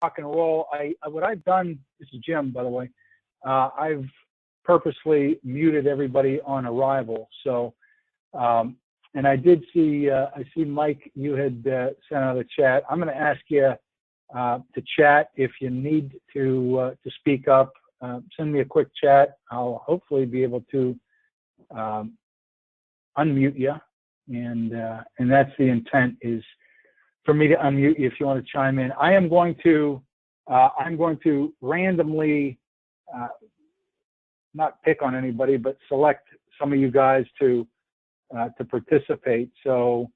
rock and roll. What I've done, this is Jim, by the way, I've purposely muted everybody on arrival. So, and I did see, I see Mike, you had sent out a chat. I'm going to ask you to chat if you need to speak up. Send me a quick chat. I'll hopefully be able to unmute you, and that's the intent, is for me to unmute you if you want to chime in. I'm going to randomly not pick on anybody, but select some of you guys to participate. So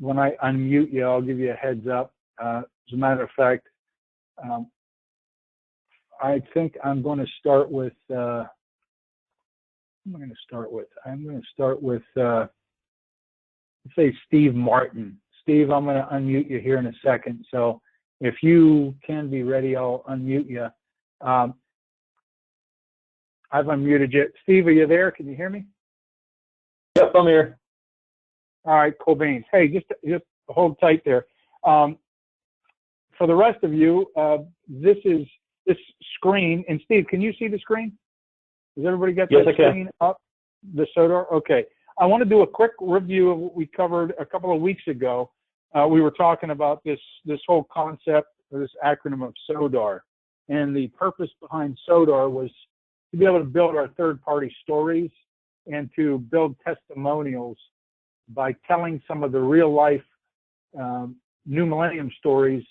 when I unmute you, I'll give you a heads up. As a matter of fact, I think I'm going to start with. I'm going to start with. Let's say Steve Martin. Steve, I'm going to unmute you here in a second. So if you can be ready, I'll unmute you. I've unmuted you. Steve, are you there? Can you hear me? Yep, I'm here. All right, cool beans. Hey, just hold tight there. For the rest of you, this screen, and Steve, can you see the screen? Does everybody get the screen up? The SODAR? Okay. I want to do a quick review of what we covered a couple of weeks ago. We were talking about this whole concept, or this acronym of SODAR. And the purpose behind SODAR was to be able to build our third-party stories and to build testimonials by telling some of the real-life New Millennium stories,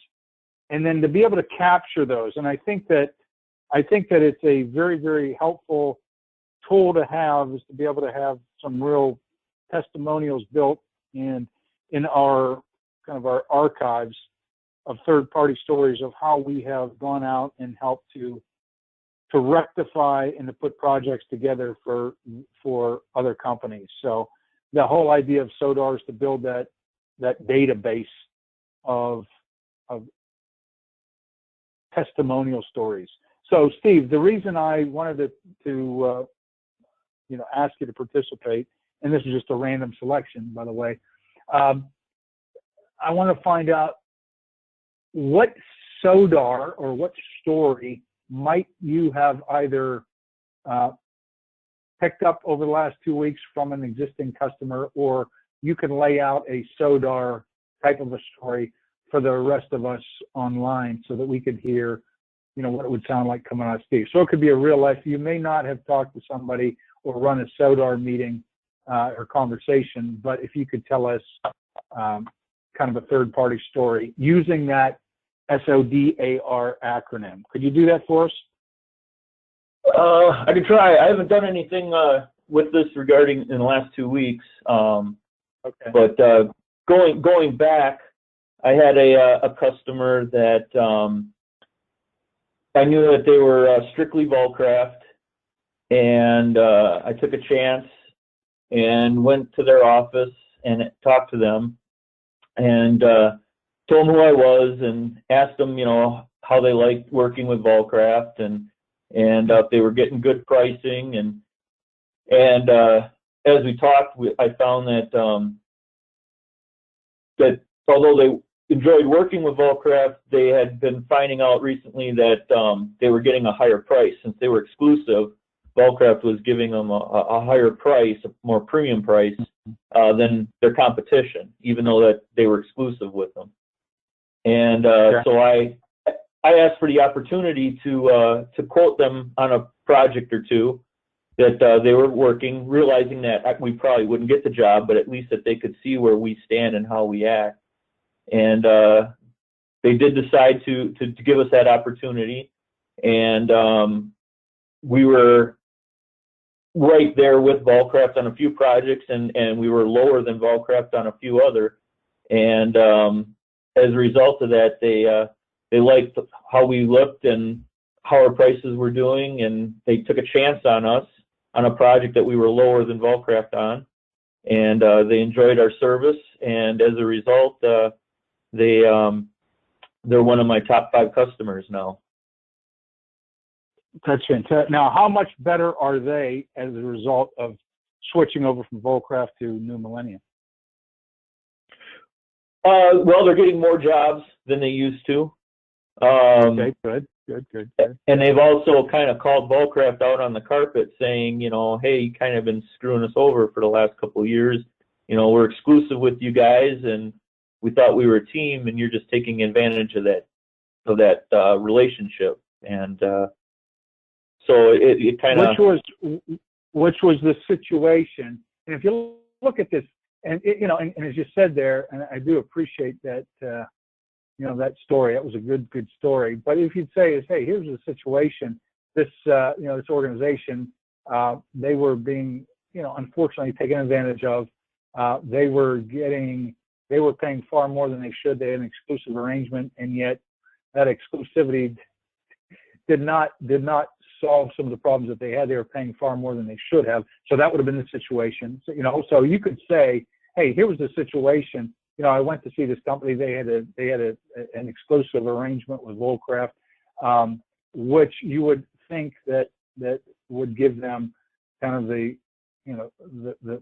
and then to be able to capture those. And I think that it's a very, very helpful tool to have, is to be able to have some real testimonials built in our kind of our archives of third-party stories of how we have gone out and helped to rectify and to put projects together for other companies. So the whole idea of SODAR is to build that database of testimonial stories. So Steve, the reason I wanted to ask you to participate, and this is just a random selection, by the way, I want to find out what SODAR or what story might you have either picked up over the last 2 weeks from an existing customer, or you can lay out a SODAR type of a story for the rest of us online so that we could hear, what it would sound like coming out of Steve. So it could be a real life. You may not have talked to somebody or run a SODAR meeting or conversation, but if you could tell us kind of a third-party story using that SODAR acronym. Could you do that for us? I could try. I haven't done anything with this regarding in the last 2 weeks. Okay. But going back, I had a customer that I knew that they were strictly Volcraft, and I took a chance and went to their office and talked to them, and told them who I was and asked them, how they liked working with Volcraft, and if they were getting good pricing, and as we talked, I found that although they enjoyed working with Volcraft, they had been finding out recently that they were getting a higher price. Since they were exclusive, Volcraft was giving them a higher price, a more premium price than their competition, even though that they were exclusive with them. And so I asked for the opportunity to quote them on a project or two that they were working, realizing that we probably wouldn't get the job, but at least that they could see where we stand and how we act. And they did decide to give us that opportunity, and we were right there with Volcraft on a few projects, and we were lower than Volcraft on a few other. And as a result of that, they liked how we looked and how our prices were doing, and they took a chance on us on a project that we were lower than Volcraft on, and they enjoyed our service, and as a result, they're one of my top 5 customers now. That's fantastic. Now, how much better are they as a result of switching over from Volcraft to New Millennium? Well, they're getting more jobs than they used to. Okay, good. And they've also kind of called Volcraft out on the carpet saying, you know, hey, you kind of been screwing us over for the last couple of years. You know, we're exclusive with you guys, and we thought we were a team, and you're just taking advantage of that relationship. And so it kind of which was the situation. And if you look at this, and you know, and as you said there, and I do appreciate that. You know, that story, that was a good story. But if you'd say is, hey, here's the situation, this, you know, this organization, they were being, you know, unfortunately taken advantage of. They were paying far more than they should. They had an exclusive arrangement, and yet that exclusivity did not solve some of the problems that they had. They were paying far more than they should have. So that would have been the situation. So, you know, so you could say, hey, here was the situation. You know, I went to see this company. They had an exclusive arrangement with Volcraft, which you would think that would give them kind of the, you know,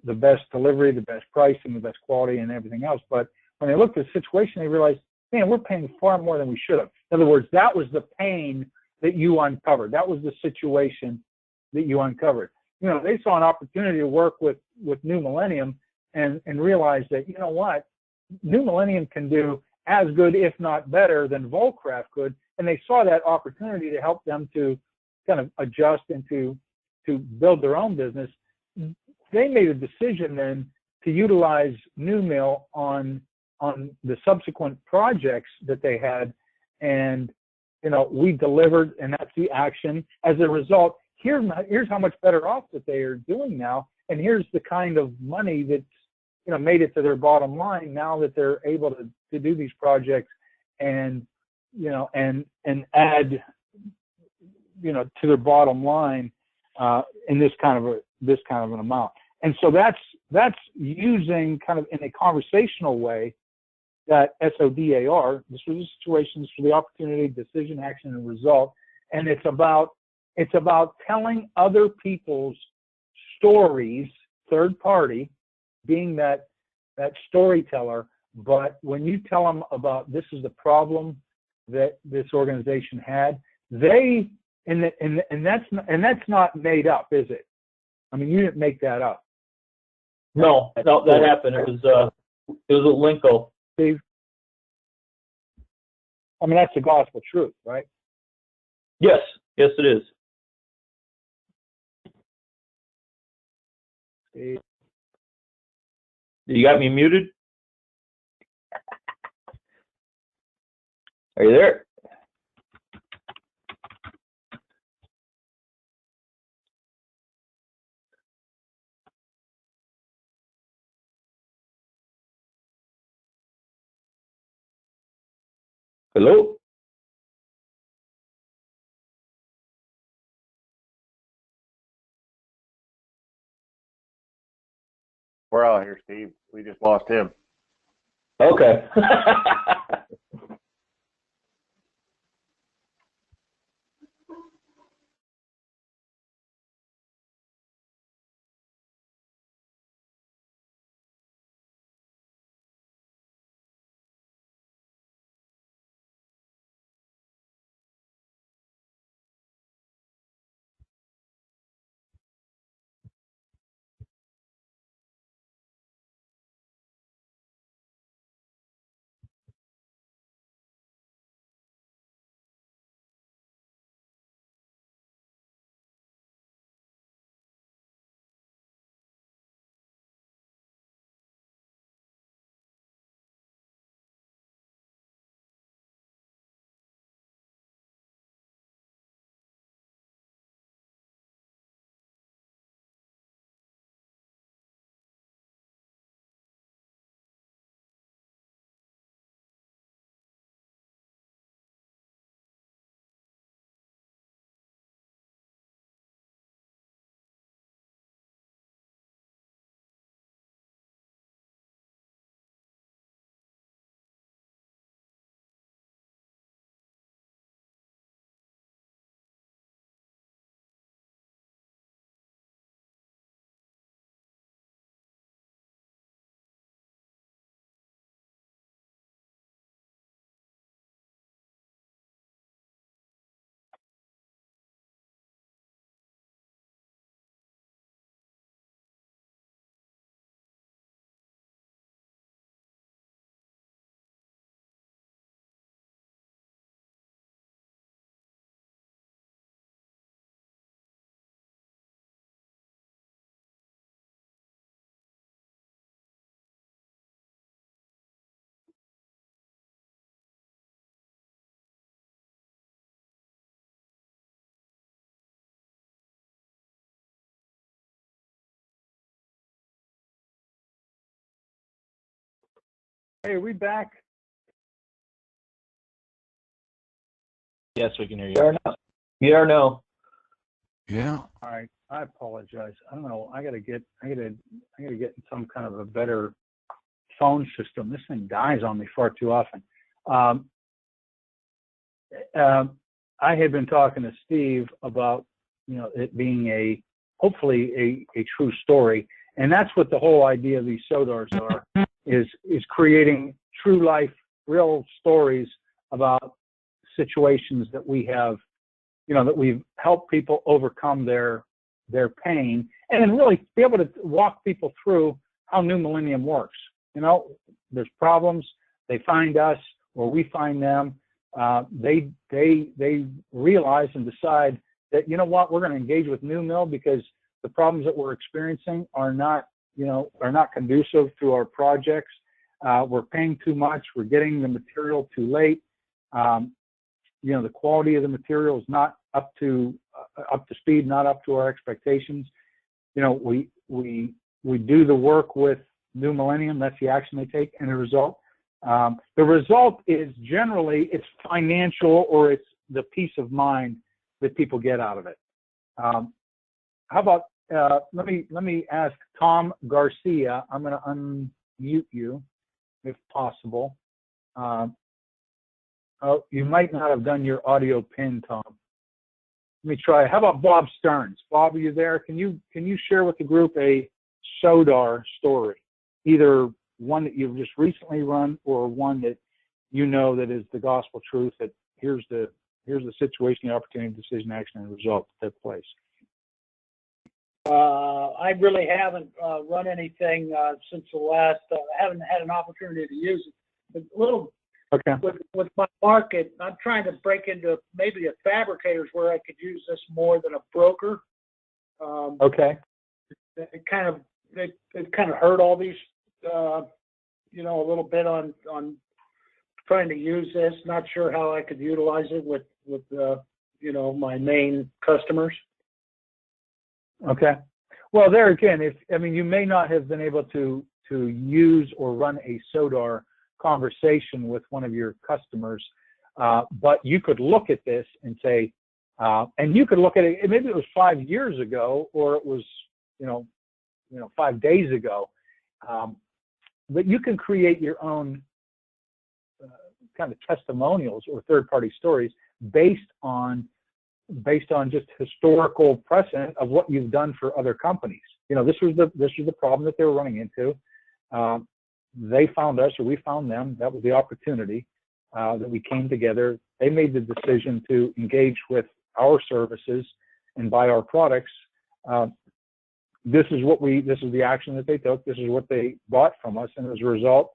the best delivery, the best pricing, the best quality, and everything else. But when they looked at the situation, they realized, man, we're paying far more than we should have. In other words, that was the pain that you uncovered. That was the situation that you uncovered. You know, they saw an opportunity to work with New Millennium and realized that, you know what, New Millennium can do as good, if not better, than Volcraft could, and they saw that opportunity to help them to kind of adjust and to build their own business. They made a decision then to utilize New Mill on the subsequent projects that they had, and you know, we delivered, and that's the action. As a result, here's how much better off that they are doing now, and here's the kind of money that's, you know, made it to their bottom line now that they're able to do these projects and, you know, and add, you know, to their bottom line in this kind of an amount. And so that's using kind of in a conversational way that SODAR. This was a situation, this was the opportunity, decision, action, and result. And it's about telling other people's stories, third party, being that storyteller. But when you tell them about this is the problem that this organization had, they and that's not made up, is it? I mean, you didn't make that up. No, that happened. It was a Linko. Steve, I mean, that's the gospel truth, right? Yes, it is. Steve. You got me muted? Are you there? Hello? We're out here, Steve. We just lost him. Okay. Hey, are we back? Yes, we can hear We you. are now. We are now. Yeah. All right. I apologize. I don't know. I gotta get some kind of a better phone system. This thing dies on me far too often. I had been talking to Steve about, it being hopefully a true story. And that's what the whole idea of these SODARs are, is creating true life, real stories about situations that we have, that we've helped people overcome their pain, and then really be able to walk people through how New Millennium works. There's problems, they find us, or we find them. They realize and decide that, we're going to engage with New Mill because the problems that we're experiencing are not conducive to our projects. We're paying too much. We're getting the material too late. The quality of the material is not up to speed, not up to our expectations. We do the work with New Millennium. That's the action they take, and the result is generally it's financial, or it's the peace of mind that people get out of it. How about let me ask Tom Garcia. I'm going to unmute you if possible. Oh, you might not have done your audio pin, Tom. Let me try. How about Bob Stearns? Bob, are you there? Can you share with the group a SODAR story, either one that you've just recently run or one that that is the gospel truth, that here's the situation, the opportunity, decision, action, and result that took place? I really haven't run anything since the last. I haven't had an opportunity to use it. But Okay. With my market, I'm trying to break into maybe a fabricator's where I could use this more than a broker. Okay. It kind of hurt all these, a little bit on trying to use this. Not sure how I could utilize it with my main customers. Okay. Well, there again, you may not have been able to use or run a SODAR conversation with one of your customers, but you could look at this and say, and you could look at it, maybe it was 5 years ago, or it was, 5 days ago, but you can create your own kind of testimonials or third-party stories based on just historical precedent of what you've done for other companies. This was the problem that they were running into. They found us, or we found them. That was the opportunity that we came together. They made the decision to engage with our services and buy our products. This is the action that they took. This is what they bought from us, and as a result,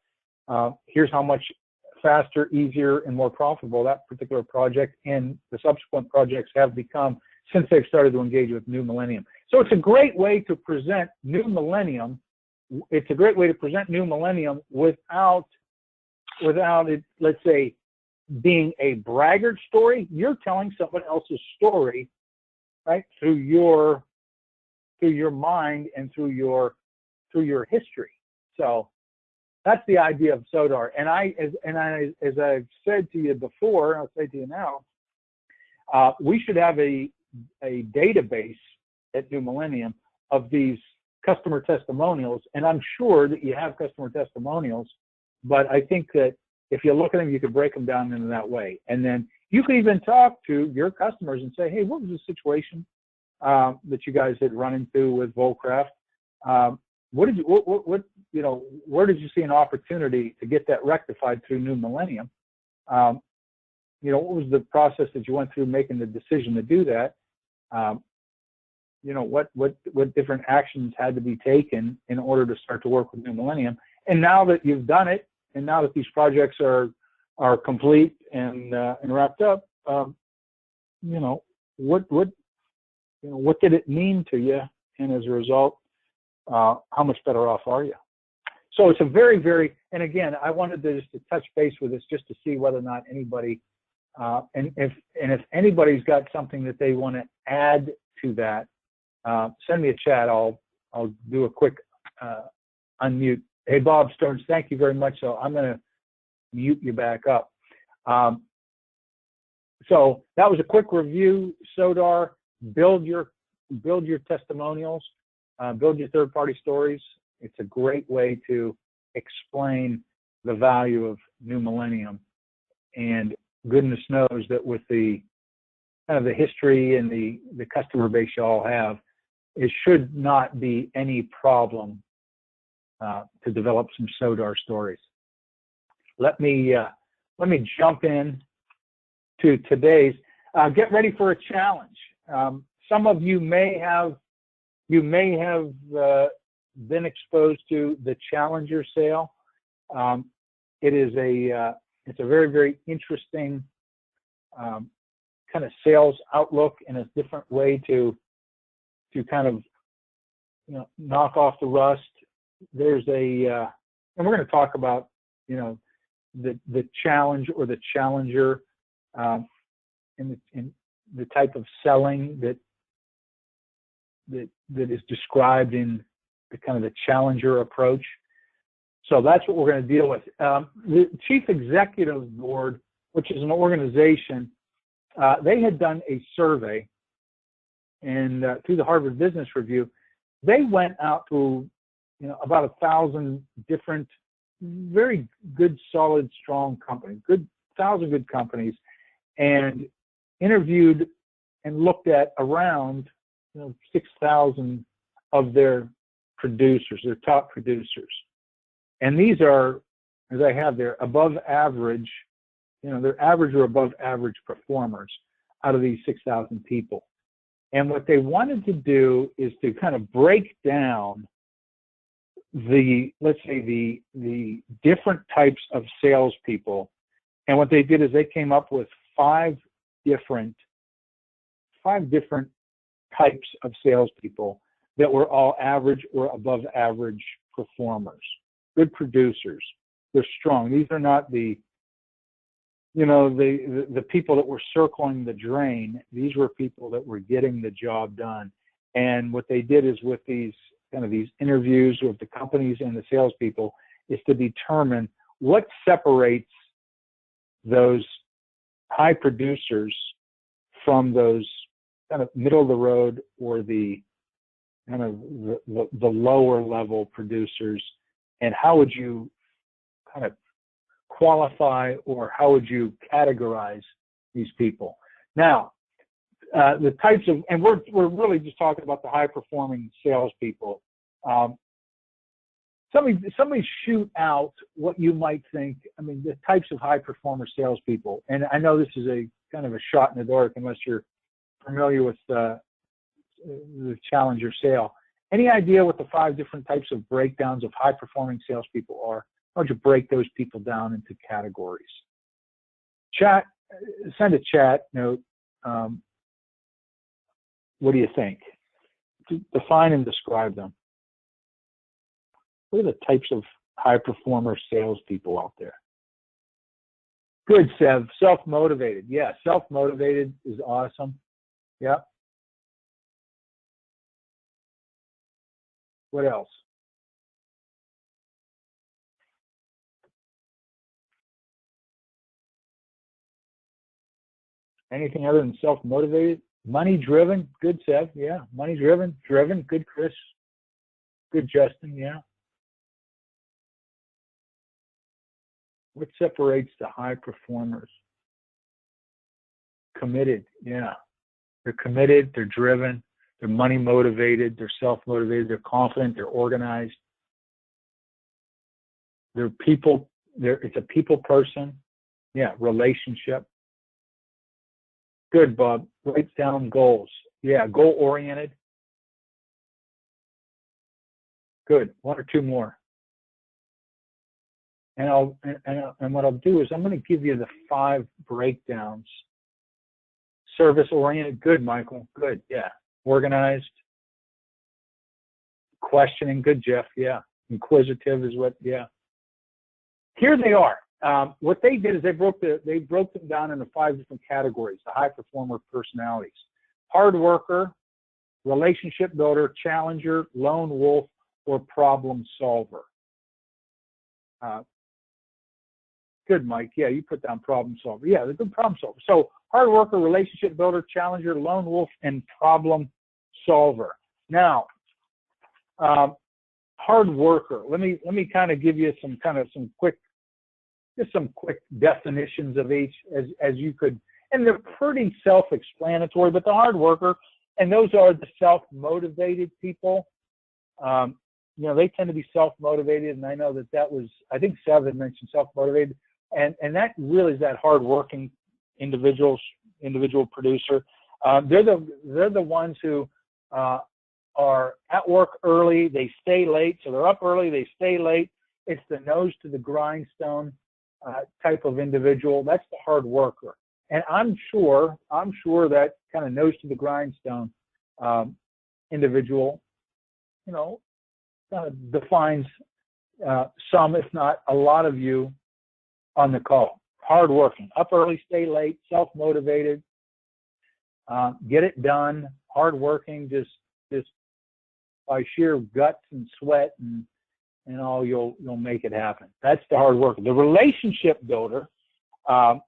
here's how much faster, easier, and more profitable that particular project and the subsequent projects have become since they've started to engage with New Millennium. So it's a great way to present New Millennium. It's a great way to present New Millennium without it, let's say, being a braggart story. You're telling someone else's story, right, through your mind and through your history. So that's the idea of SODAR. And as I've said to you before, I'll say to you now, we should have a database at New Millennium of these customer testimonials, and I'm sure that you have customer testimonials, but I think that if you look at them, you could break them down into that way. And then you could even talk to your customers and say, hey, what was the situation that you guys had run into with Volcraft? Where did you see an opportunity to get that rectified through New Millennium? What was the process that you went through making the decision to do that? What different actions had to be taken in order to start to work with New Millennium? And now that you've done it, and now that these projects are complete and wrapped up, what did it mean to you? And as a result, how much better off are you? So it's a very, very, and again, I wanted to touch base with this just to see whether or not anybody, and if anybody's got something that they want to add to that, send me a chat. I'll do a quick unmute Hey, Bob Stearns, thank you very much. So I'm going to mute you back up. So that was a quick review. SODAR, build your testimonials, build your third-party stories. It's a great way to explain the value of New Millennium. And goodness knows that with the kind of the history and the customer base you all have, it should not be any problem to develop some SODAR stories. Let me jump in to today's. Get ready for a challenge. Some of you may have been exposed to the Challenger sale. It's a very, very interesting kind of sales outlook and a different way to kind of knock off the rust. There's and we're going to talk about the challenge or the challenger in the type of selling that is described in the kind of the challenger approach. So that's what we're going to deal with. The Chief Executive Board, which is an organization, they had done a survey, and through the Harvard Business Review, they went out to about 1,000 different, very good, solid, strong companies, 1,000 good companies, and interviewed and looked at around 6,000 of their producers, their top producers. And these are, as I have there, above average, they're average or above average performers out of these 6,000 people. And what they wanted to do is to kind of break down let's say the different types of salespeople. And what they did is they came up with five different types of salespeople that were all average or above average performers, good producers. They're strong. These are not the people that were circling the drain. These were people that were getting the job done. And what they did is with these interviews with the companies and the salespeople is to determine what separates those high producers from those kind of middle of the road or the kind of the lower level producers, and how would you kind of qualify or how would you categorize these people? Now, the types of, and we're really just talking about the high performing salespeople. Somebody shoot out what you might think. I mean, the types of high performer salespeople. And I know this is a kind of a shot in the dark unless you're familiar with the Challenger sale. Any idea what the 5 different types of breakdowns of high performing salespeople are? How would you break those people down into categories? Chat, send a chat note. What do you think? Define and describe them. What are the types of high performer salespeople out there? Good, Sev. Self-motivated. Yeah, self-motivated is awesome. Yeah. What else? Anything other than self-motivated? Money-driven. Good, Sev. Yeah. Money-driven. Driven. Good, Chris. Good, Justin. Yeah. What separates the high performers? Committed. Yeah. They're committed. They're driven. They're money motivated. They're self-motivated. They're confident. They're organized. They're people. It's a people person. Yeah. Relationship. Good, Bob. Write down goals. Yeah. Goal oriented. Good. 1 or 2 more. And what I'll do is I'm going to give you the 5 breakdowns. Service oriented. Good, Michael. Good. Yeah. Organized. Questioning. Good, Jeff. Yeah. Inquisitive is what. Yeah. Here they are. What they did is they broke them down into 5 different categories. The high performer personalities: hard worker, relationship builder, challenger, lone wolf, or problem solver. Good, Mike. Yeah, you put down problem solver. Yeah, they're good problem solver. So hard worker, relationship builder, challenger, lone wolf, and problem solver. Now, hard worker. Let me kind of give you some quick definitions of each as you could, and they're pretty self-explanatory. But the hard worker, and those are the self-motivated people. They tend to be self-motivated, and I know that was, I think Seven mentioned self-motivated. And that really is that hard-working individual producer. They're the ones who are at work early, they stay late, so they're up early, they stay late. It's the nose to the grindstone type of individual. That's the hard worker. And I'm sure that kind of nose to the grindstone individual, kind of defines some, if not a lot of you on the call. Hardworking, up early, stay late, self-motivated, get it done, hardworking, just by sheer guts and sweat and all, you'll make it happen. That's the hard worker. The relationship builder, those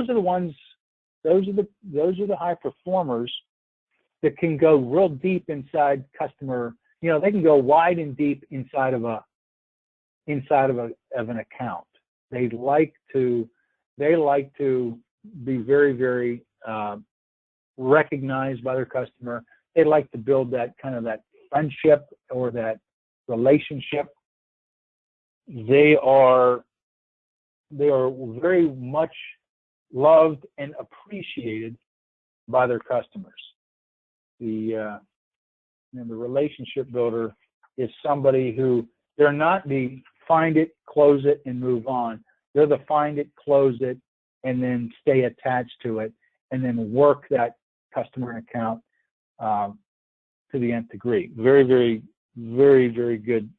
are the ones, those are the high performers that can go real deep inside customer. They can go wide and deep inside of an account. They like to be very, very recognized by their customer. They like to build that kind of that friendship or that relationship. They are very much loved and appreciated by their customers. The relationship builder is somebody who, they're not the find it, close it, and move on. They're the find it, close it, and then stay attached to it, and then work that customer account to the nth degree. Very, very, very, very good,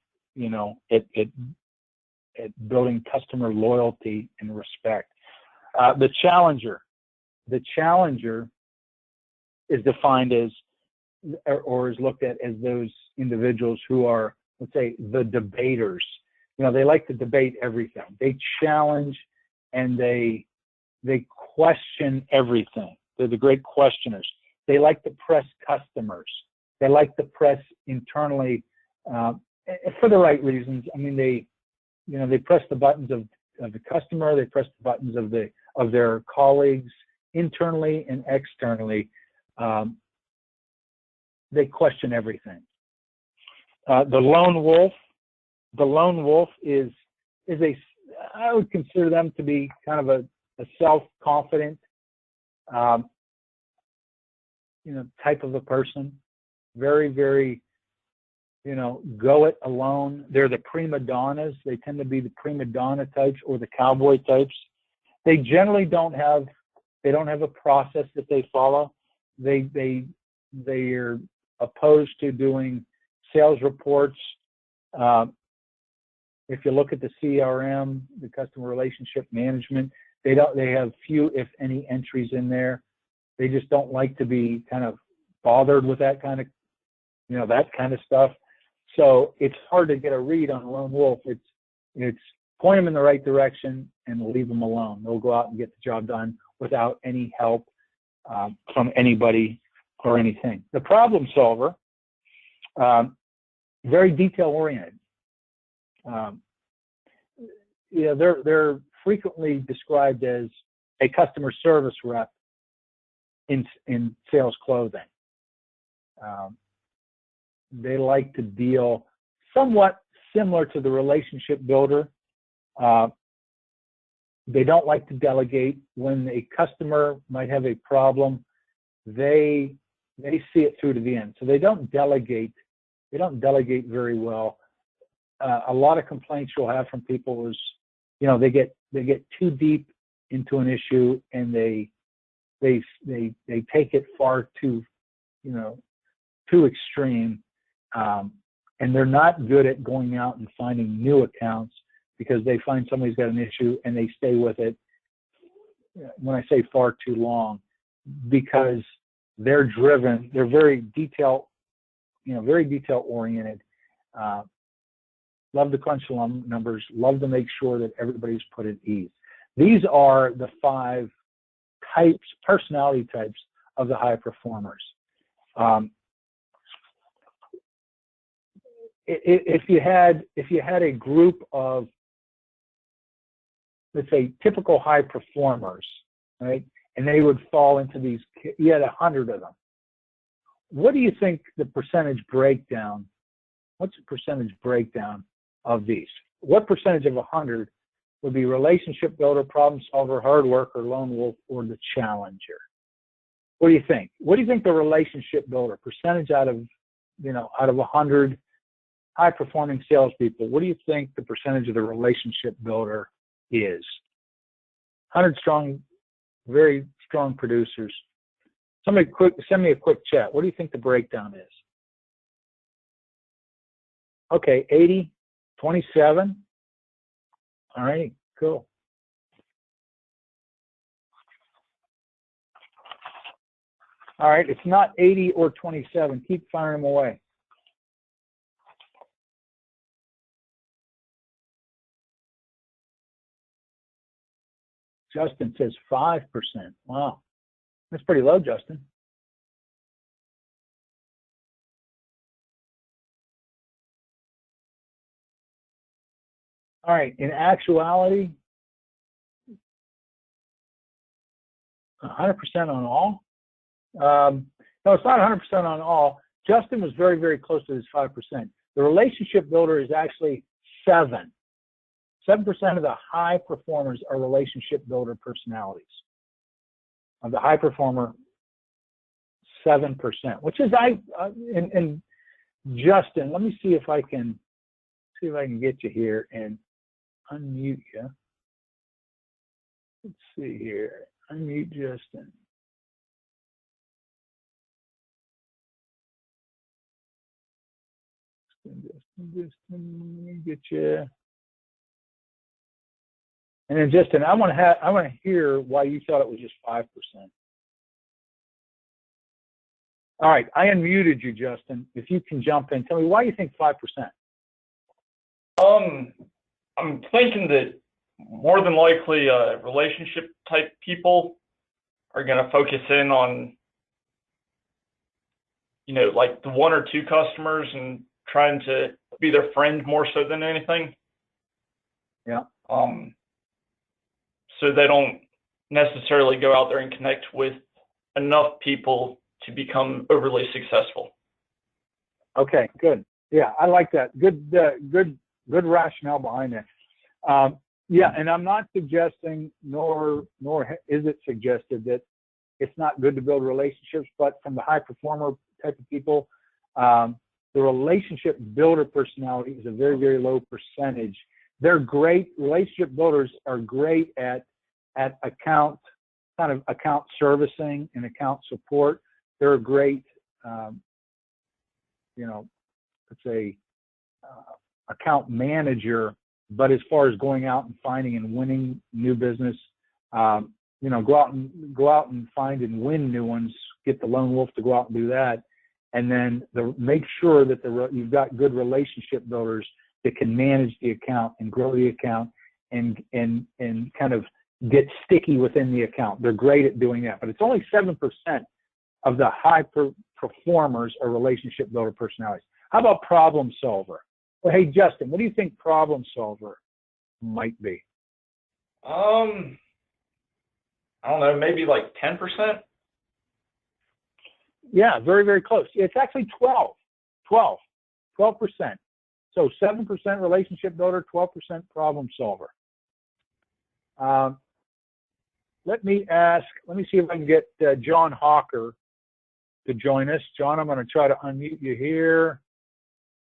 at building customer loyalty and respect. The challenger is defined as, or is looked at as those individuals who are, let's say, the debaters. They like to debate everything. They challenge and they question everything. They're the great questioners. They like to press customers. They like to press internally for the right reasons. I mean, they press the buttons of the customer. They press the buttons of their colleagues internally and externally. They question everything. The lone wolf is I would consider them to be kind of a self-confident, type of a person. Very, very, go it alone. They're the prima donnas. They tend to be the prima donna types or the cowboy types. They generally don't have a process that they follow. They're opposed to doing sales reports. If you look at the CRM, the customer relationship management, they have few, if any, entries in there. They just don't like to be kind of bothered with that kind of, that kind of stuff. So it's hard to get a read on a lone wolf. It's point them in the right direction and leave them alone. They'll go out and get the job done without any help from anybody or anything. The problem solver, very detail oriented. They're frequently described as a customer service rep in sales clothing. They like to deal somewhat similar to the relationship builder. They don't like to delegate. When a customer might have a problem, they see it through to the end. So they don't delegate. They don't delegate very well. A lot of complaints you'll have from people is, they get too deep into an issue and they take it far too, too extreme. And they're not good at going out and finding new accounts because they find somebody's got an issue and they stay with it. When I say far too long, because they're driven, they're very detail oriented. love to crunch the numbers, love to make sure that everybody's put at ease. These are the 5 types, personality types of the high performers. If you had a group of, let's say, typical high performers, right, and they would fall into these, you had 100 of them. What do you think the percentage breakdown? What's the percentage breakdown of these? What percentage of 100 would be relationship builder, problem solver, hard worker, lone wolf, or the challenger? What do you think? What do you think the relationship builder percentage out of 100 high performing salespeople? What do you think the percentage of the relationship builder is? 100 strong, very strong producers. Somebody send me a quick chat. What do you think the breakdown is? Okay, 80, 27. All right, cool. All right, it's not 80 or 27. Keep firing them away. Justin says 5%. Wow, that's pretty low, Justin. All right, in actuality, 100% on all. No, it's not 100% on all. Justin was very, very close to this 5%. The relationship builder is actually 7%. 7% of the high performers are relationship builder personalities. Of the high performer, 7%, which is and Justin, let me see if I can get you here and unmute you. Let's see here. Unmute Justin. Justin, let me get you. And then Justin, I want to hear why you thought it was just 5%. All right, I unmuted you, Justin. If you can jump in, tell me why you think 5%. I'm thinking that more than likely relationship type people are going to focus in on, like the 1 or 2 customers and trying to be their friend more so than anything. Yeah. So they don't necessarily go out there and connect with enough people to become overly successful. Okay, good. Yeah, I like that. Good rationale behind that. Yeah, and I'm not suggesting, nor is it suggested that it's not good to build relationships, but from the high performer type of people, the relationship builder personality is a very, very low percentage. They're great. Relationship builders are great at account servicing and account support. They're a great, let's say, account manager. But as far as going out and finding and winning new business, go out and find and win new ones. Get the lone wolf to go out and do that, and then make sure that you've got good relationship builders that can manage the account and grow the account and kind of get sticky within the account. They're great at doing that, but it's only 7% of the high performers are relationship builder personalities. How about problem solver? Well, hey, Justin, what do you think problem solver might be? I don't know, maybe like 10%? Yeah, very, very close. It's actually 12%. So 7% relationship builder, 12% problem solver. Let me see if I can get John Hawker to join us. John, I'm going to try to unmute you here.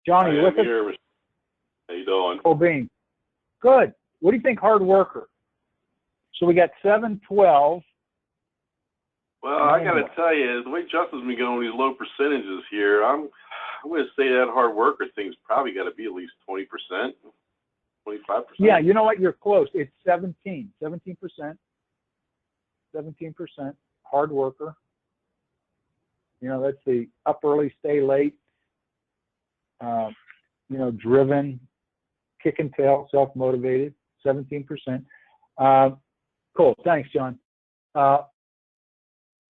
John, are you with us? How you doing? Oh, Bean. Good. What do you think hard worker? So we got 7, 12. Well, I got to tell you, the way Justin's been going with these low percentages here, I'm going to say that hard worker thing's probably got to be at least 20%, 25%. Yeah, you know what? You're close. It's 17%. 17% hard worker. That's the up early, stay late, driven, kicking tail, self-motivated, 17%. Cool. Thanks, John.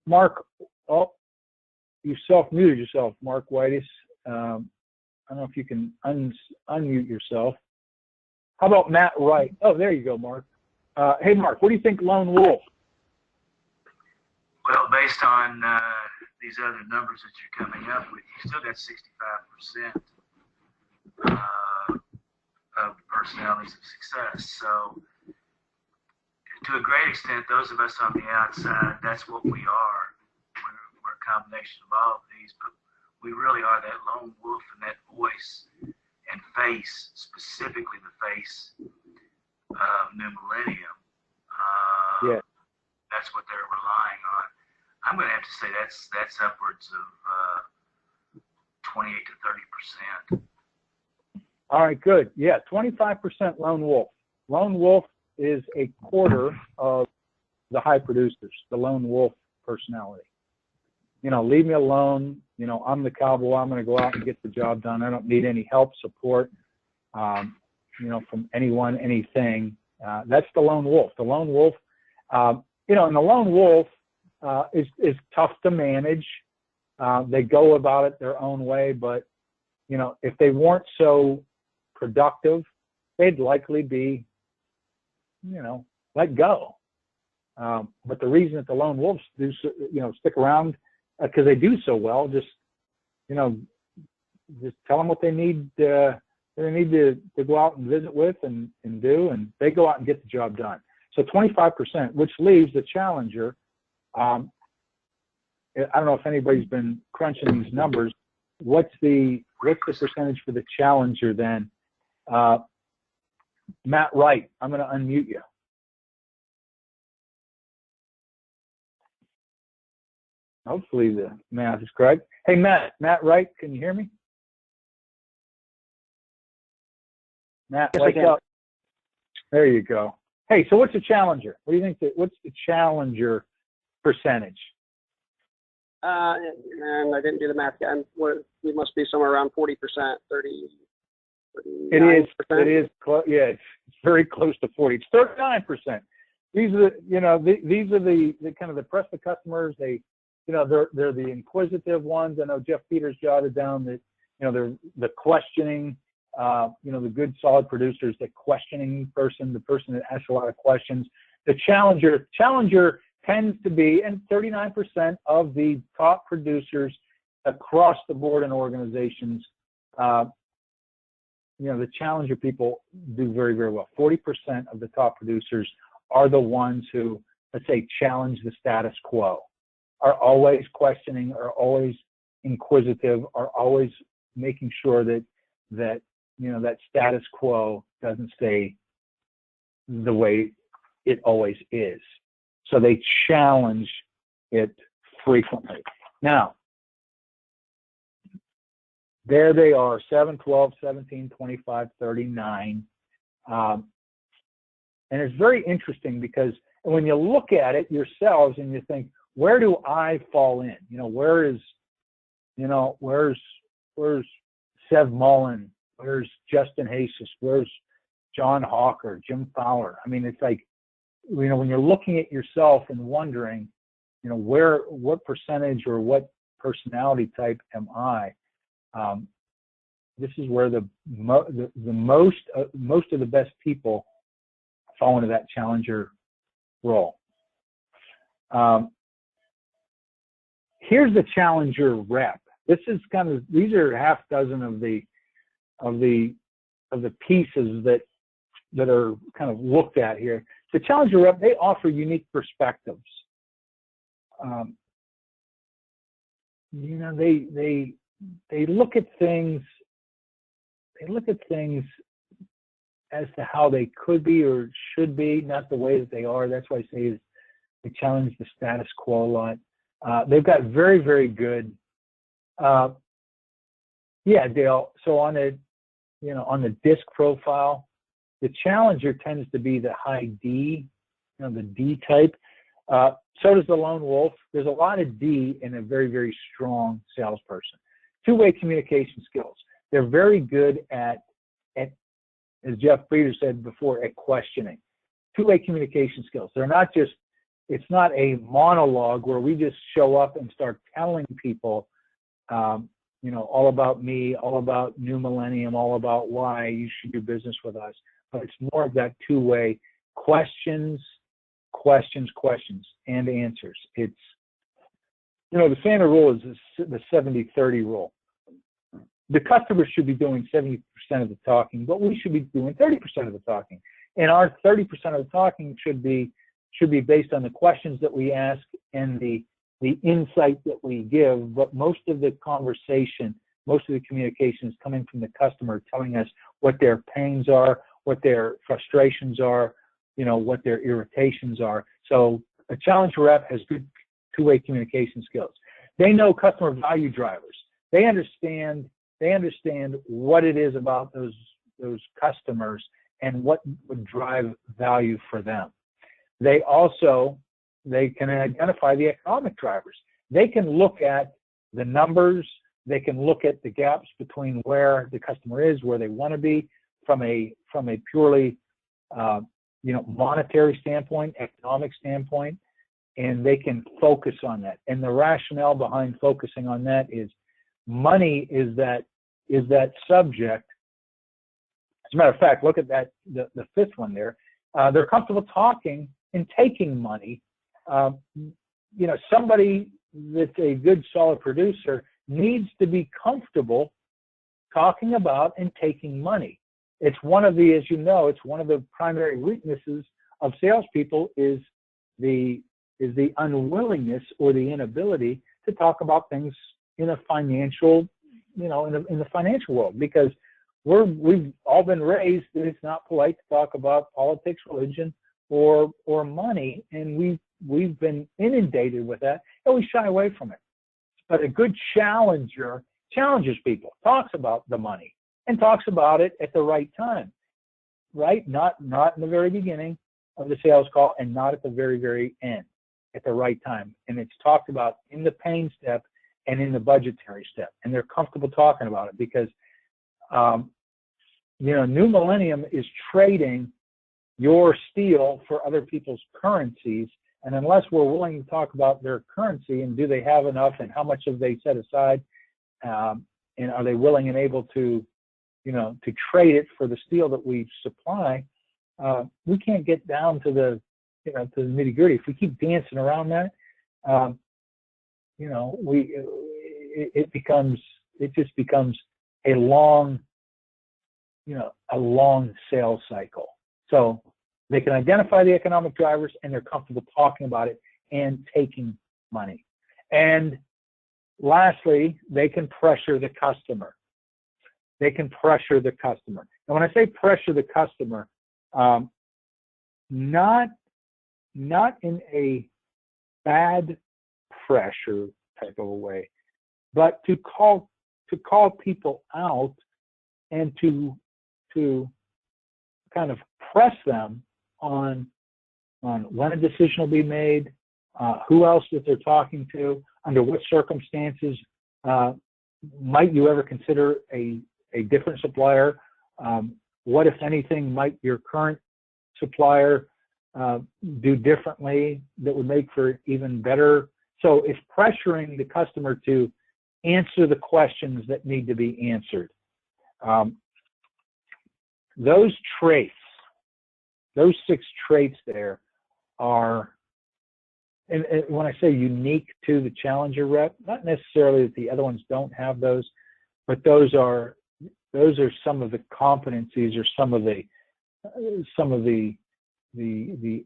Mark, oh, you self-muted yourself, Mark Whitus. I don't know if you can unmute yourself. How about Matt Wright? Oh, there you go, Mark. Hey, Mark, what do you think Lone Wolf? Well, based on these other numbers that you're coming up with, you still got 65% of the personalities of success. So, to a great extent, those of us on the outside, that's what we are. We're a combination of all of these, but we really are that lone wolf and that voice and face, specifically the face of New Millennium. Yeah. That's what they're relying on. I'm going to have to say that's upwards of 28 to 30%. All right, good. Yeah, 25% lone wolf. Lone wolf is a quarter of the high producers, the lone wolf personality. You know, leave me alone. You know, I'm the cowboy. I'm going to go out and get the job done. I don't need any help, support, you know, from anyone, anything. That's the lone wolf. The lone wolf, you know, and the lone wolf is tough to manage. They go about it their own way, but, you know, if they weren't so productive, they'd likely be, you know, let go. But the reason that the lone wolves do, you know, stick around because they do so well, just, you know, just tell them what they need. They need to go out and visit with and do, and they go out and get the job done. So 25%, which leaves the challenger. I don't know if anybody's been crunching these numbers. What's the percentage for the challenger then? Matt Wright, I'm going to unmute you. Hopefully the math is correct. Hey, Matt Wright, can you hear me? Matt, yes, wake up. There you go. Hey, so what's the challenger? What do you think? What's the challenger percentage? And I didn't do the math yet. We must be somewhere around 40%, 30. It is. Yeah, it's very close to 40. It's 39%. These are these are the kind of the press the customers. They, you know, they're the inquisitive ones. I know Jeff Peters jotted down that, you know, they're the questioning, you know, the good solid producers, the questioning person, the person that asks a lot of questions. The challenger tends to be, and 39% of the top producers across the board in organizations, you know, the challenger people do very, very well. 40% of the top producers are the ones who, let's say, challenge the status quo, are always questioning, are always inquisitive, are always making sure that you know, that status quo doesn't stay the way it always is. So they challenge it frequently. Now, there they are, 7, 12, 17, 25, 39. And it's very interesting because when you look at it yourselves and you think, where do I fall in? You know, where's Sev Mullen? Where's Justin Hayes? Where's John Hawker, Jim Fowler? I mean, it's like, you know, when you're looking at yourself and wondering, you know, what percentage or what personality type am I? This is where the most of the best people fall into that challenger role. Here's the challenger rep. This is kind of, these are half dozen of the pieces that are kind of looked at here. The challenger rep, they offer unique perspectives. You know, they look at things. They look at things as to how they could be or should be, not the way that they are. That's why I say they challenge the status quo a lot. They've got very, very good. Yeah, Dale. So on the disc profile, the challenger tends to be the high D, you know, the D type. So does the lone wolf. There's a lot of D in a very, very strong salesperson. Two-way communication skills. They're very good at as Jeff Frieder said before, at questioning. Two-way communication skills. They're not just, it's not a monologue where we just show up and start telling people, all about me, all about New Millennium, all about why you should do business with us. But it's more of that two-way questions, and answers. It's, the standard rule is the 70-30 rule. The customer should be doing 70% of the talking, but we should be doing 30% of the talking. And our 30% of the talking should be based on the questions that we ask and the insight that we give. But most of the conversation, most of the communication is coming from the customer, telling us what their pains are, what their frustrations are, what their irritations are. So a challenge rep has good two-way communication skills. They know customer value drivers. They understand what it is about those customers and what would drive value for them. They can identify the economic drivers. They can look at the numbers. They can look at the gaps between where the customer is, where they want to be from a purely monetary standpoint, economic standpoint, and they can focus on that. And the rationale behind focusing on that is money is that subject. As a matter of fact, look at that, the fifth one there. They're comfortable talking and taking money. Somebody that's a good, solid producer needs to be comfortable talking about and taking money. It's one of the, as you know, it's one of the primary weaknesses of salespeople is the unwillingness or the inability to talk about things in a financial, in the financial world, because we've all been raised that it's not polite to talk about politics, religion, or money, and we've been inundated with that, and we shy away from it. But a good challenger challenges people, talks about the money, and talks about it at the right time, right? Not in the very beginning of the sales call, and not at the very, very end, at the right time. And it's talked about in the pain step and in the budgetary step, and they're comfortable talking about it because, New Millennium is trading your steel for other people's currencies. And unless we're willing to talk about their currency and do they have enough and how much have they set aside, and are they willing and able to, to trade it for the steel that we supply, we can't get down to the, to the nitty gritty. If we keep dancing around that, it just becomes a long sales cycle. So they can identify the economic drivers and they're comfortable talking about it and taking money. And lastly, they can pressure the customer. And when I say pressure the customer, not in a bad pressure type of a way, but to call people out and to kind of press them on when a decision will be made, who else that they're talking to, under what circumstances might you ever consider a different supplier? What, if anything, might your current supplier do differently that would make for even better? So it's pressuring the customer to answer the questions that need to be answered. Those traits, those 6 traits there are, and when I say unique to the challenger rep, not necessarily that the other ones don't have those, but those are some of the competencies or some of the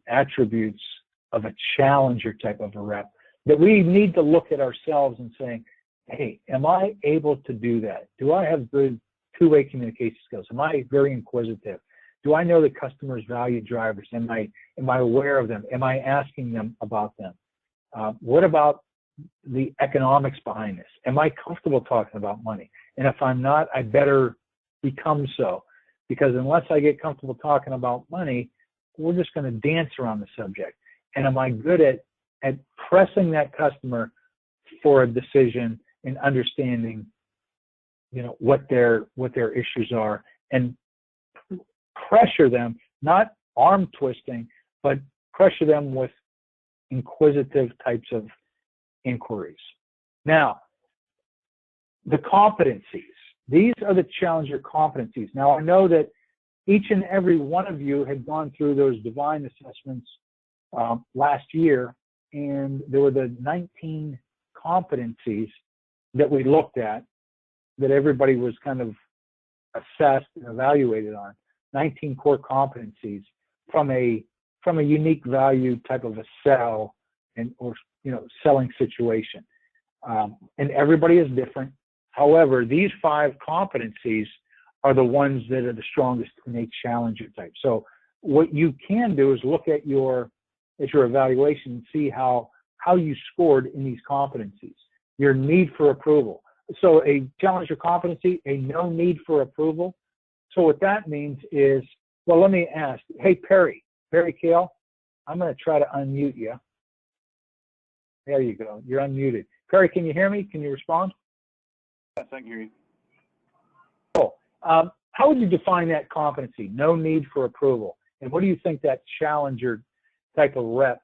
attributes of a challenger type of a rep that we need to look at ourselves and saying, hey, am I able to do that? Do I have good two-way communication skills? Am I very inquisitive? Do I know the customer's value drivers? Am I aware of them? Am I asking them about them? What about the economics behind this? Am I comfortable talking about money? And if I'm not, I better become so, because unless I get comfortable talking about money, we're just going to dance around the subject. And am I good at pressing that customer for a decision and understanding, what their issues are, and pressure them, not arm twisting, but pressure them with inquisitive types of inquiries. Now, the competencies. These are the challenger competencies. Now, I know that each and every one of you had gone through those divine assessments last year, and there were the 19 competencies that we looked at that everybody was kind of assessed and evaluated on. 19 core competencies from a unique value type of a sell or selling situation. And everybody is different. However, these 5 competencies are the ones that are the strongest in a challenger type. So what you can do is look at your evaluation and see how you scored in these competencies. Your need for approval. So a challenger competency, a no need for approval. So what that means is, well, let me ask, hey, Perry Kale, I'm going to try to unmute you. There you go. You're unmuted. Perry, can you hear me? Can you respond? Yes, I can hear you. Cool. How would you define that competency? No need for approval. And what do you think that challenger type of rep,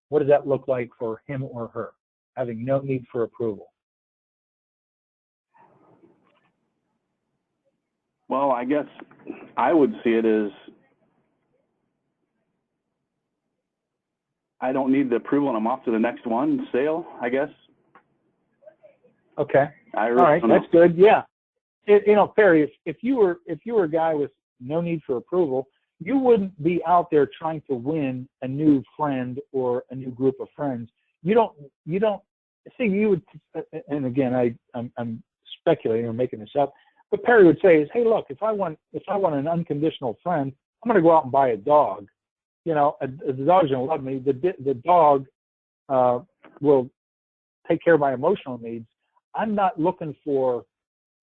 what does that look like for him or her, having no need for approval? Well, I guess I would see it as I don't need the approval and I'm off to the next one, sale, I guess. Okay. All right, that's good. Yeah. Perry, if you were a guy with no need for approval, you wouldn't be out there trying to win a new friend or a new group of friends. You don't see, you would, and again, I'm speculating or making this up, but Perry would say is, hey, look, if I want an unconditional friend, I'm going to go out and buy a dog. The dog's going to love me. The dog will take care of my emotional needs. I'm not looking for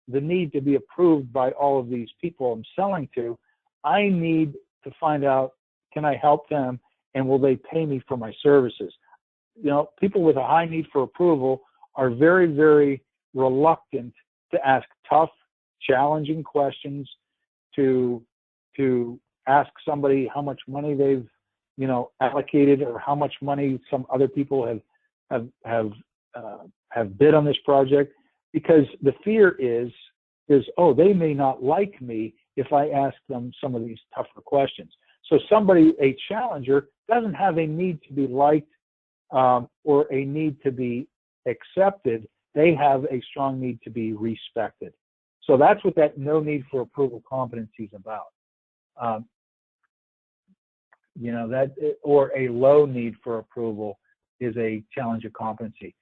the need to be approved by all of these people I'm selling to. I need to find out, can I help them, and will they pay me for my services? People with a high need for approval are very, very reluctant to ask tough, challenging questions, to ask somebody how much money they've, allocated, or how much money some other people have bid on this project, because the fear is, they may not like me if I ask them some of these tougher questions. So a challenger, doesn't have a need to be liked or a need to be accepted. They have a strong need to be respected. So that's what that no need for approval competency is about. Or a low need for approval is a challenger competency.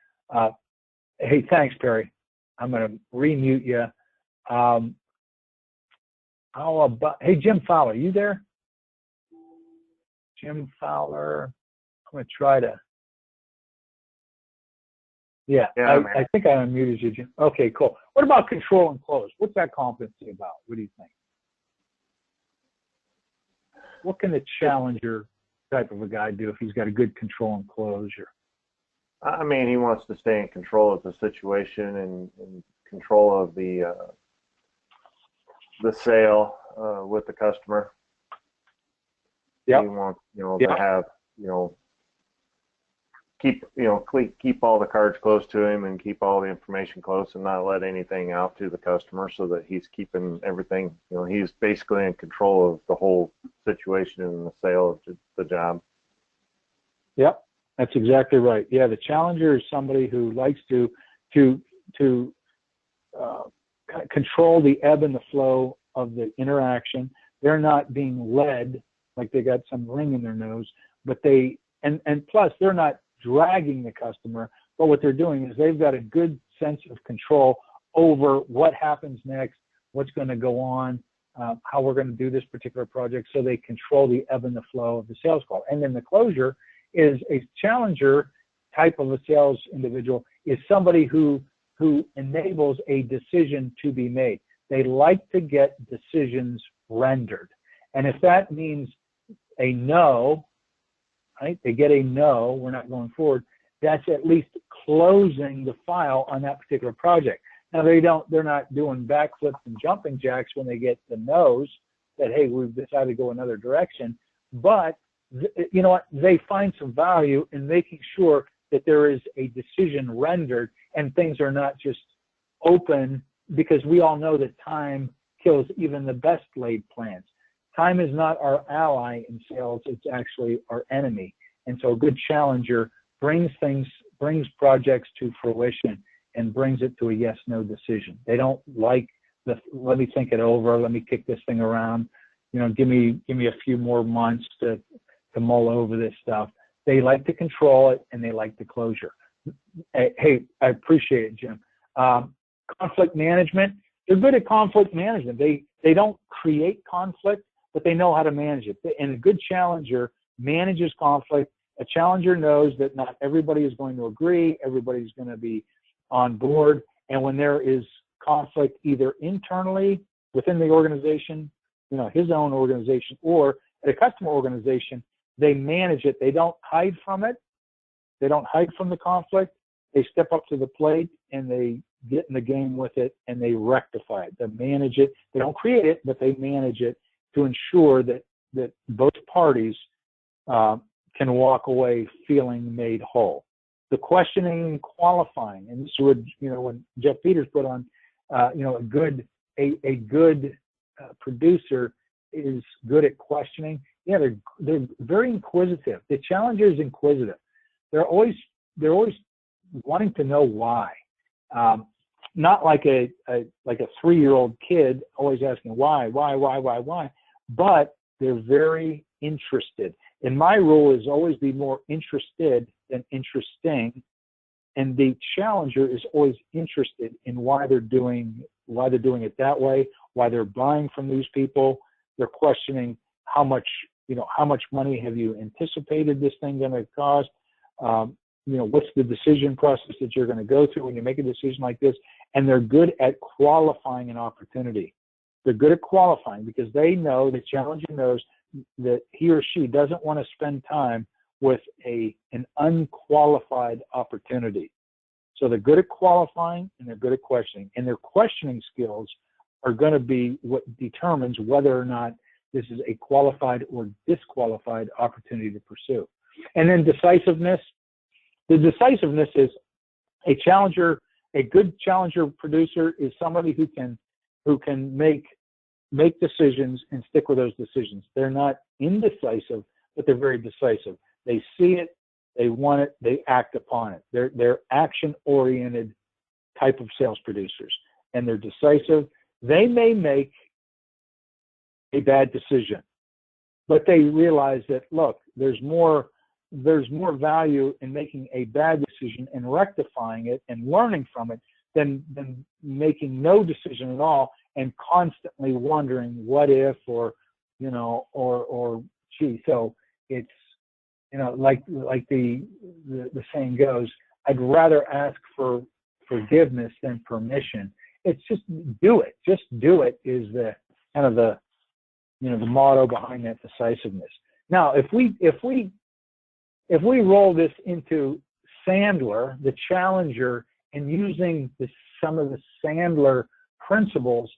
Hey, thanks, Perry. I'm going to remute you. Hey, Jim Fowler, you there? Jim Fowler, I'm going to try to. Yeah, I think I unmuted you, Jim. Okay, cool. What about control and close? What's that competency about? What do you think? What can the challenger type of a guy do if he's got a good control and closure? I mean, he wants to stay in control of the situation and control of the sale with the customer. Yep. He wants, to have, keep all the cards close to him and keep all the information close and not let anything out to the customer, so that he's keeping everything, he's basically in control of the whole situation and the sale of the job. Yep. That's exactly right. Yeah, the challenger is somebody who likes to control the ebb and the flow of the interaction. They're not being led like they got some ring in their nose, but and plus they're not dragging the customer, but what they're doing is they've got a good sense of control over what happens next, what's going to go on, how we're going to do this particular project, so they control the ebb and the flow of the sales call. And then the closure is a challenger type of a sales individual, is somebody who enables a decision to be made. They like to get decisions rendered. And if that means a no, right? They get a no, we're not going forward. That's at least closing the file on that particular project. Now they're not doing backflips and jumping jacks when they get the no's. that, hey, we've decided to go another direction, but you know what, they find some value in making sure that there is a decision rendered and things are not just open, because we all know that time kills even the best laid plans. Time is not our ally in sales, it's actually our enemy. And so a good challenger brings projects to fruition and brings it to a yes/no decision. They don't like let me think it over, let me kick this thing around, you know, give me a few more months to mull over this stuff. They like the control it and they like the closure. Hey, I appreciate it, Jim. Conflict management, they're good at conflict management. They don't create conflict, but they know how to manage it. And a good challenger manages conflict. A challenger knows that not everybody is going to agree, everybody's going to be on board, and when there is conflict either internally within the organization, you know, his own organization, or at a customer organization, they manage it. They don't hide from it. They don't hide from the conflict. They step up to the plate and they get in the game with it and they rectify it. They manage it. They don't create it, but they manage it to ensure that both parties can walk away feeling made whole. The questioning and qualifying, and this would, you know, when Jeff Peters put on, you know, a good producer is good at questioning. Yeah, they're very inquisitive. The challenger is inquisitive. They're always wanting to know why. Not like a 3-year-old kid always asking why, but they're very interested. And my rule is always be more interested than interesting. And the challenger is always interested in why they're doing it that way, why they're buying from these people. They're questioning how much money have you anticipated this thing going to cost? You know, what's the decision process that you're going to go through when you make a decision like this? And they're good at qualifying an opportunity. They're good at qualifying because they know, the challenger knows that he or she doesn't want to spend time with an unqualified opportunity. So they're good at qualifying and they're good at questioning. And their questioning skills are going to be what determines whether or not this is a qualified or disqualified opportunity to pursue. And then decisiveness. The decisiveness is a challenger. A good challenger producer is somebody who can make decisions and stick with those decisions. They're not indecisive, but they're very decisive. They see it, they want it, they act upon it. They're action-oriented type of sales producers, and they're decisive. They may make a bad decision, but they realize that, look, there's more value in making a bad decision and rectifying it and learning from it than making no decision at all and constantly wondering what if, or, you know, or gee. So it's, you know, like the saying goes, I'd rather ask for forgiveness than permission. It's just do it. Just do it is the kind of the motto behind that decisiveness. Now, if we roll this into Sandler, the challenger, and using some of the Sandler principles,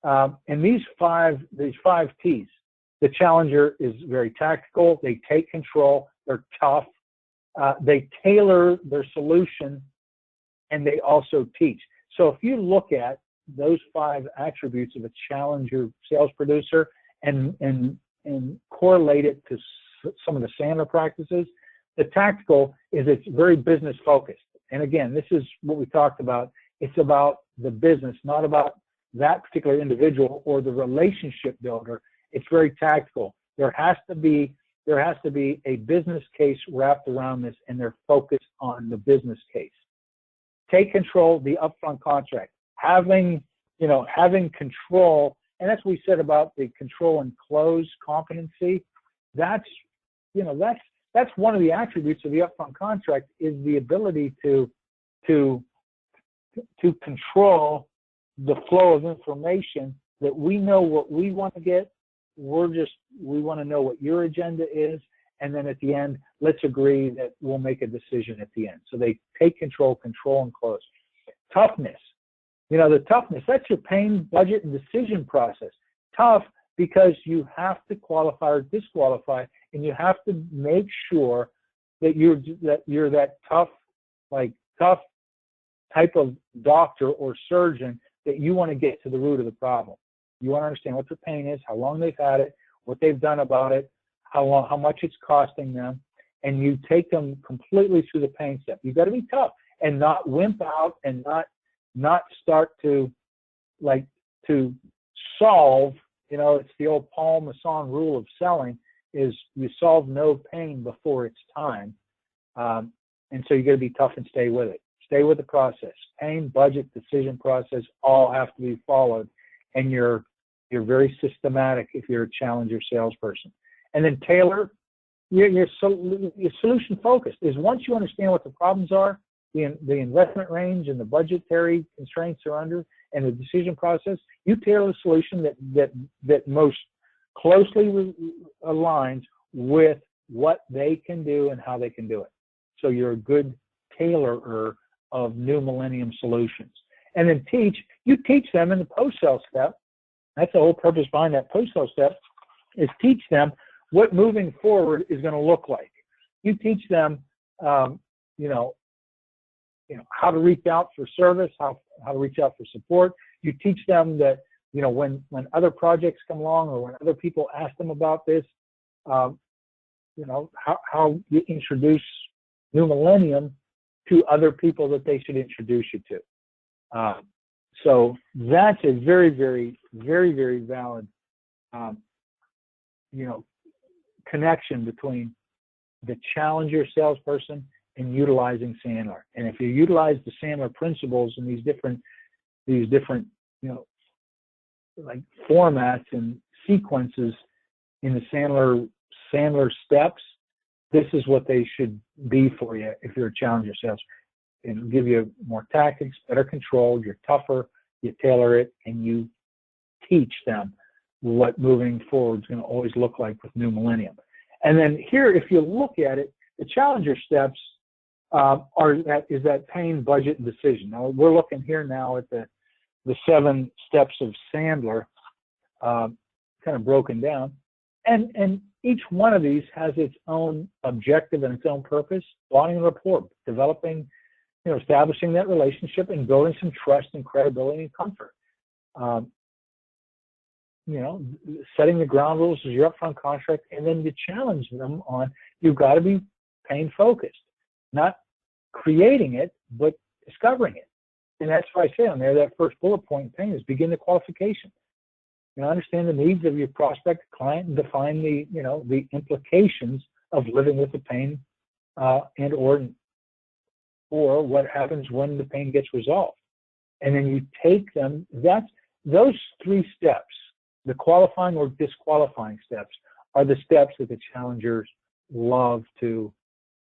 and these five T's, the challenger is very tactical. They take control. They're tough. They tailor their solution, and they also teach. So if you look at those 5 attributes of a challenger sales producer and correlate it to some of the Sandler practices, the tactical is it's very business focused. And again, this is what we talked about. It's about the business, not about that particular individual or the relationship builder. It's very tactical. There has to be a business case wrapped around this, and they're focused on the business case. Take control of the upfront contract, having control, and that's what we said about the control and close competency. That's one of the attributes of the upfront contract, is the ability to control the flow of information, that we know what we want to get. We want to know what your agenda is. And then at the end, let's agree that we'll make a decision at the end. So they take control and close. Toughness. The toughness, that's your pain, budget, and decision process. Tough because you have to qualify or disqualify, and you have to make sure that you're that tough type of doctor or surgeon that you want to get to the root of the problem. You want to understand what their pain is, how long they've had it, what they've done about it, how much it's costing them, and you take them completely through the pain step. You've got to be tough and not wimp out and not start to solve. It's the old Paul Masson rule of selling, is you solve no pain before it's time. And so you got to be tough and stay with it. Stay with the process. Pain, budget, decision process all have to be followed. And you're very systematic if you're a challenger salesperson. And then tailor, your solution focused is once you understand what the problems are, the investment range and the budgetary constraints are under, and the decision process, you tailor a solution that most closely aligns with what they can do and how they can do it. So you're a good tailorer of new millennium solutions. And then you teach them in the post-sale step. That's the whole purpose behind that post-sale step, is teach them what moving forward is going to look like. You teach them, how to reach out for service, how to reach out for support. You teach them that, when other projects come along or when other people ask them about this, how you introduce New Millennium to other people that they should introduce you to. So that's a very, very, very, very valid, connection between the challenger salesperson and utilizing Sandler. And if you utilize the Sandler principles in these different, like formats and sequences in the Sandler steps, this is what they should be for you if you're a challenger salesperson. It'll give you more tactics, better control, you're tougher, you tailor it, and you teach them what moving forward is going to always look like with New Millennium. And then here, if you look at it, the challenger steps is that pain, budget, and decision. Now, we're looking here now at the 7 steps of Sandler, kind of broken down. And each one of these has its own objective and its own purpose. Bonding and rapport, developing, establishing that relationship and building some trust and credibility and comfort. Setting the ground rules as your upfront contract, and then you challenge them on, you've got to be pain focused, not creating it, but discovering it. And that's why I say on there, that first bullet point in pain is begin the qualification. Understand the needs of your prospect client and define the implications of living with the pain and or what happens when the pain gets resolved. And then you take them, those 3 steps, the qualifying or disqualifying steps, are the steps that the challengers love to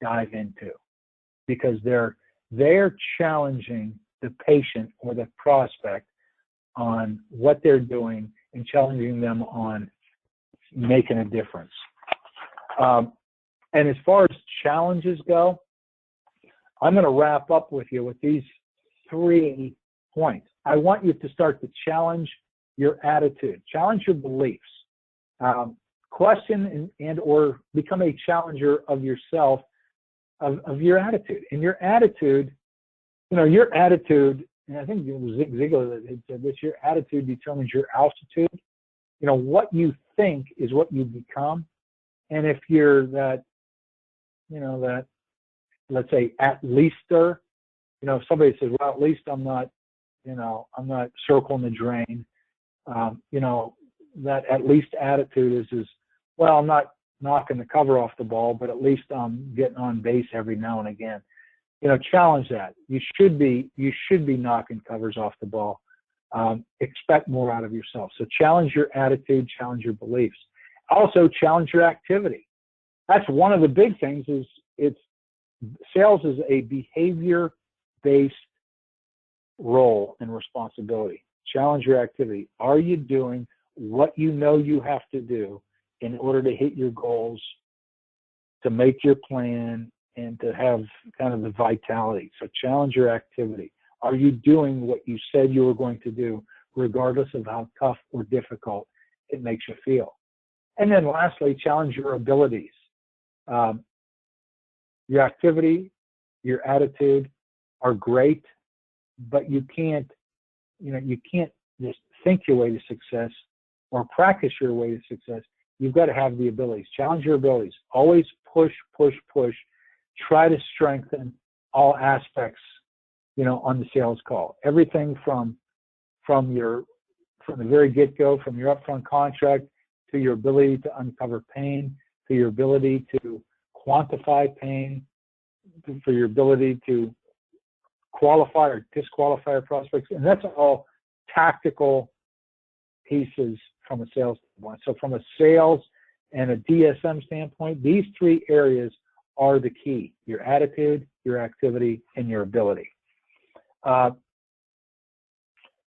dive into, because they're challenging the patient or the prospect on what they're doing and challenging them on making a difference. And as far as challenges go, I'm going to wrap up with you with these 3 points. I want you to start to challenge your attitude, challenge your beliefs, question and or become a challenger of yourself, of your attitude. And your attitude, and I think it was Zig Ziglar that said this, your attitude determines your altitude. What you think is what you become. And if you're that, let's say, at leaster, if somebody says, well, at least I'm not circling the drain, that at least attitude is, well, I'm not knocking the cover off the ball, but at least I'm getting on base every now and again. Challenge that. You should be knocking covers off the ball. Expect more out of yourself. So challenge your attitude, challenge your beliefs. Also challenge your activity. That's one of the big things. Sales is a behavior-based role and responsibility. Challenge your activity. Are you doing what you know you have to do in order to hit your goals, to make your plan, and to have kind of the vitality? So challenge your activity. Are you doing what you said you were going to do, regardless of how tough or difficult it makes you feel. And then lastly, challenge your abilities. Your activity, your attitude are great, but you can't just think your way to success or practice your way to success. You've got to have the abilities. Challenge your abilities. Always push, push, push. Try to strengthen all aspects, on the sales call. Everything from the very get-go, from your upfront contract to your ability to uncover pain, to your ability to quantify pain, for your ability to qualify or disqualify your prospects. And that's all tactical pieces from a sales standpoint. So from a sales and a DSM standpoint, these three areas are the key: your attitude, your activity, and your ability.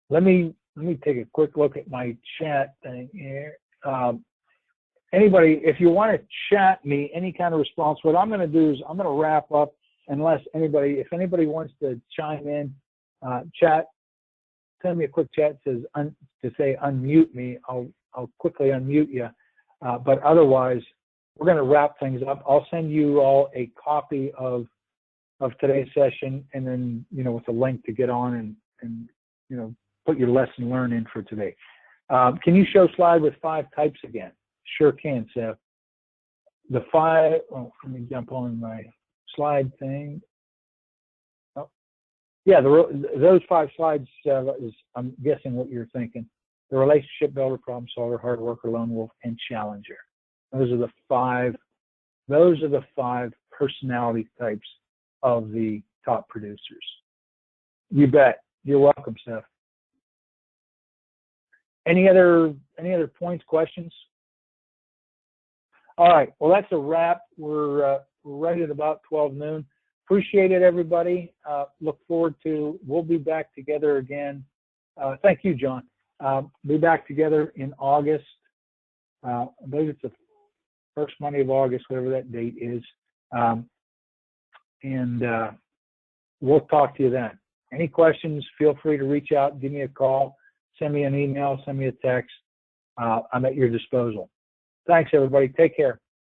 Let me take a quick look at my chat thing here. Anybody, if you want to chat me any kind of response, what I'm going to do is I'm going to wrap up if anybody wants to chime in, chat, send me a quick chat to say unmute me. I'll quickly unmute you. But otherwise, we're going to wrap things up. I'll send you all a copy of today's session, and then with a link to get on and put your lesson learned in for today. Can you show slide with 5 types again? Sure can, Seth. The 5. Oh, let me jump on my slide thing. Oh, yeah, those 5 slides is, I'm guessing, what you're thinking. The relationship builder, problem solver, hard worker, lone wolf, and challenger. Those are the 5 personality types of the top producers. You bet. You're welcome, Seth. Any other points, questions? All right. Well, that's a wrap. We're right at about 12 noon. Appreciate it, everybody. Look forward to. We'll be back together again. Thank you, John. Be back together in August. I believe it's the first Monday of August, whatever that date is. And we'll talk to you then. Any questions, feel free to reach out, give me a call, send me an email, send me a text. I'm at your disposal. Thanks, everybody. Take care.